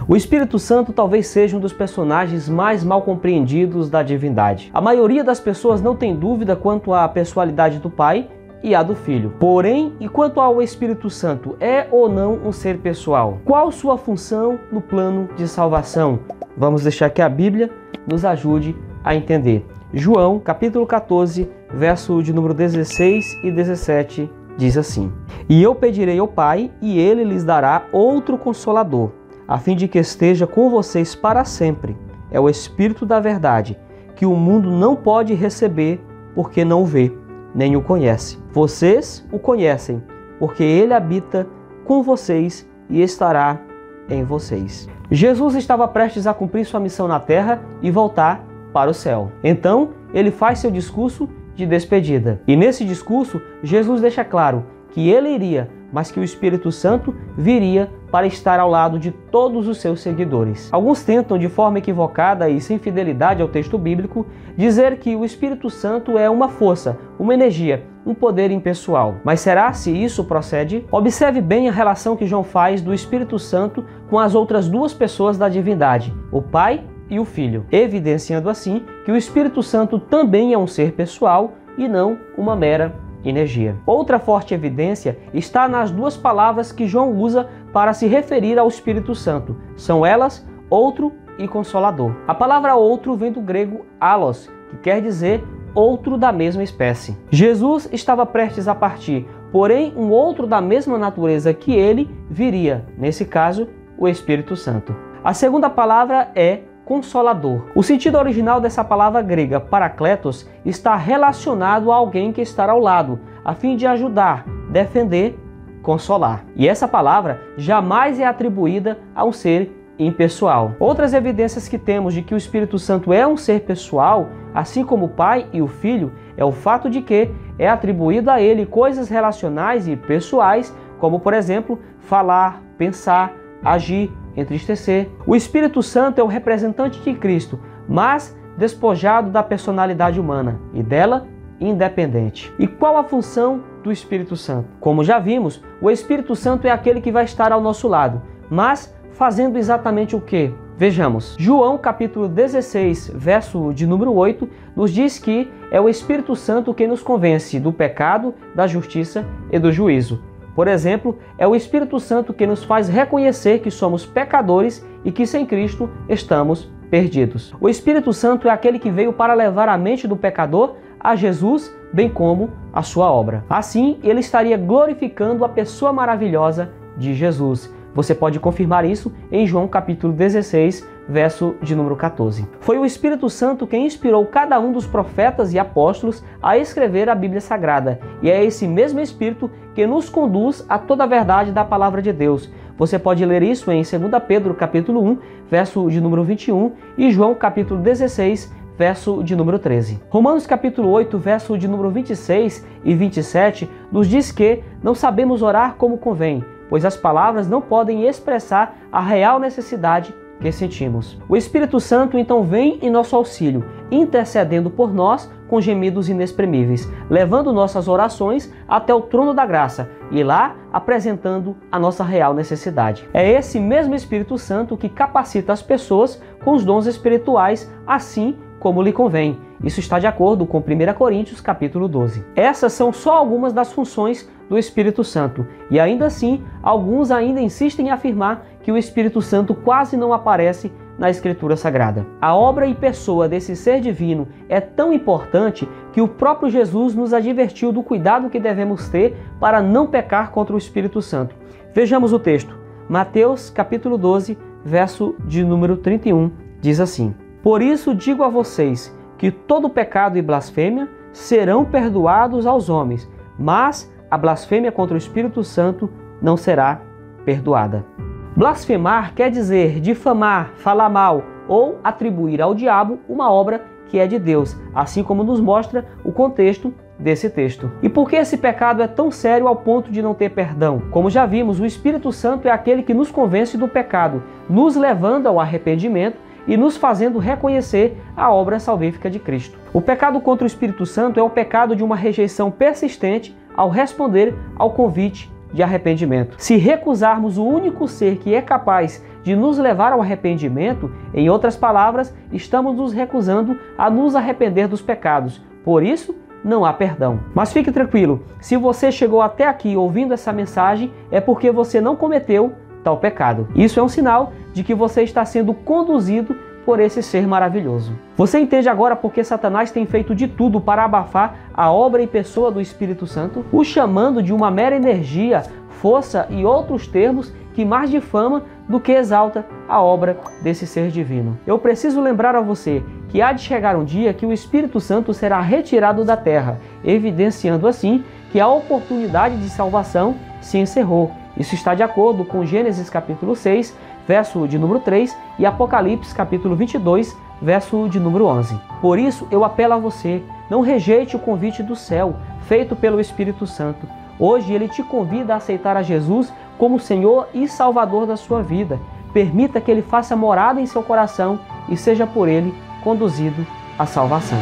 O Espírito Santo talvez seja um dos personagens mais mal compreendidos da divindade. A maioria das pessoas não tem dúvida quanto à pessoalidade do Pai e a do Filho. Porém, e quanto ao Espírito Santo, é ou não um ser pessoal? Qual sua função no plano de salvação? Vamos deixar que a Bíblia nos ajude a entender. João, capítulo 14, verso de número 16 e 17, diz assim: E eu pedirei ao Pai, e Ele lhes dará outro Consolador, a fim de que esteja com vocês para sempre. É o Espírito da verdade, que o mundo não pode receber, porque não o vê, nem o conhece. Vocês o conhecem, porque Ele habita com vocês e estará em vocês. Jesus estava prestes a cumprir sua missão na terra e voltar para o céu. Então, ele faz seu discurso de despedida. E nesse discurso, Jesus deixa claro que ele iria, mas que o Espírito Santo viria para estar ao lado de todos os seus seguidores. Alguns tentam, de forma equivocada e sem fidelidade ao texto bíblico, dizer que o Espírito Santo é uma força, uma energia, um poder impessoal. Mas será se isso procede? Observe bem a relação que João faz do Espírito Santo com as outras duas pessoas da divindade, o Pai e o Filho, evidenciando assim que o Espírito Santo também é um ser pessoal e não uma mera energia. Outra forte evidência está nas duas palavras que João usa para se referir ao Espírito Santo. São elas outro e consolador. A palavra outro vem do grego allos, que quer dizer outro da mesma espécie. Jesus estava prestes a partir, porém um outro da mesma natureza que ele viria, nesse caso, o Espírito Santo. A segunda palavra é Consolador. O sentido original dessa palavra grega, parakletos, está relacionado a alguém que está ao lado, a fim de ajudar, defender, consolar. E essa palavra jamais é atribuída a um ser impessoal. Outras evidências que temos de que o Espírito Santo é um ser pessoal, assim como o Pai e o Filho, é o fato de que é atribuído a ele coisas relacionais e pessoais, como por exemplo, falar, pensar, agir, entristecer. O Espírito Santo é o representante de Cristo, mas despojado da personalidade humana e dela independente. E qual a função do Espírito Santo? Como já vimos, o Espírito Santo é aquele que vai estar ao nosso lado, mas fazendo exatamente o quê? Vejamos. João capítulo 16, verso de número 8, nos diz que é o Espírito Santo quem nos convence do pecado, da justiça e do juízo. Por exemplo, é o Espírito Santo que nos faz reconhecer que somos pecadores e que sem Cristo estamos perdidos. O Espírito Santo é aquele que veio para levar a mente do pecador a Jesus, bem como a sua obra. Assim, ele estaria glorificando a pessoa maravilhosa de Jesus. Você pode confirmar isso em João capítulo 16, verso de número 14. Foi o Espírito Santo quem inspirou cada um dos profetas e apóstolos a escrever a Bíblia Sagrada. E é esse mesmo Espírito que nos conduz a toda a verdade da palavra de Deus. Você pode ler isso em 2 Pedro capítulo 1, verso de número 21 e João capítulo 16, verso de número 13. Romanos capítulo 8, verso de número 26 e 27 nos diz que não sabemos orar como convém, pois as palavras não podem expressar a real necessidade que sentimos. O Espírito Santo então vem em nosso auxílio, intercedendo por nós com gemidos inexprimíveis, levando nossas orações até o trono da graça e lá apresentando a nossa real necessidade. É esse mesmo Espírito Santo que capacita as pessoas com os dons espirituais, assim como lhe convém. Isso está de acordo com 1 Coríntios capítulo 12. Essas são só algumas das funções do Espírito Santo, e ainda assim, alguns ainda insistem em afirmar que o Espírito Santo quase não aparece na Escritura Sagrada. A obra e pessoa desse ser divino é tão importante que o próprio Jesus nos advertiu do cuidado que devemos ter para não pecar contra o Espírito Santo. Vejamos o texto. Mateus capítulo 12, verso de número 31, diz assim: Por isso digo a vocês que todo pecado e blasfêmia serão perdoados aos homens, mas a blasfêmia contra o Espírito Santo não será perdoada. Blasfemar quer dizer difamar, falar mal ou atribuir ao diabo uma obra que é de Deus, assim como nos mostra o contexto desse texto. E por que esse pecado é tão sério ao ponto de não ter perdão? Como já vimos, o Espírito Santo é aquele que nos convence do pecado, nos levando ao arrependimento e nos fazendo reconhecer a obra salvífica de Cristo. O pecado contra o Espírito Santo é o pecado de uma rejeição persistente ao responder ao convite de arrependimento. Se recusarmos o único ser que é capaz de nos levar ao arrependimento, em outras palavras, estamos nos recusando a nos arrepender dos pecados. Por isso, não há perdão. Mas fique tranquilo, se você chegou até aqui ouvindo essa mensagem, é porque você não cometeu tal pecado. Isso é um sinal de que você está sendo conduzido por esse ser maravilhoso. Você entende agora porque Satanás tem feito de tudo para abafar a obra e pessoa do Espírito Santo, o chamando de uma mera energia, força e outros termos que mais difama do que exalta a obra desse ser divino. Eu preciso lembrar a você que há de chegar um dia que o Espírito Santo será retirado da terra, evidenciando assim que a oportunidade de salvação se encerrou. Isso está de acordo com Gênesis capítulo 6, verso de número 3 e Apocalipse capítulo 22, verso de número 11. Por isso eu apelo a você, não rejeite o convite do céu, feito pelo Espírito Santo. Hoje ele te convida a aceitar a Jesus como Senhor e Salvador da sua vida. Permita que ele faça morada em seu coração e seja por ele conduzido à salvação.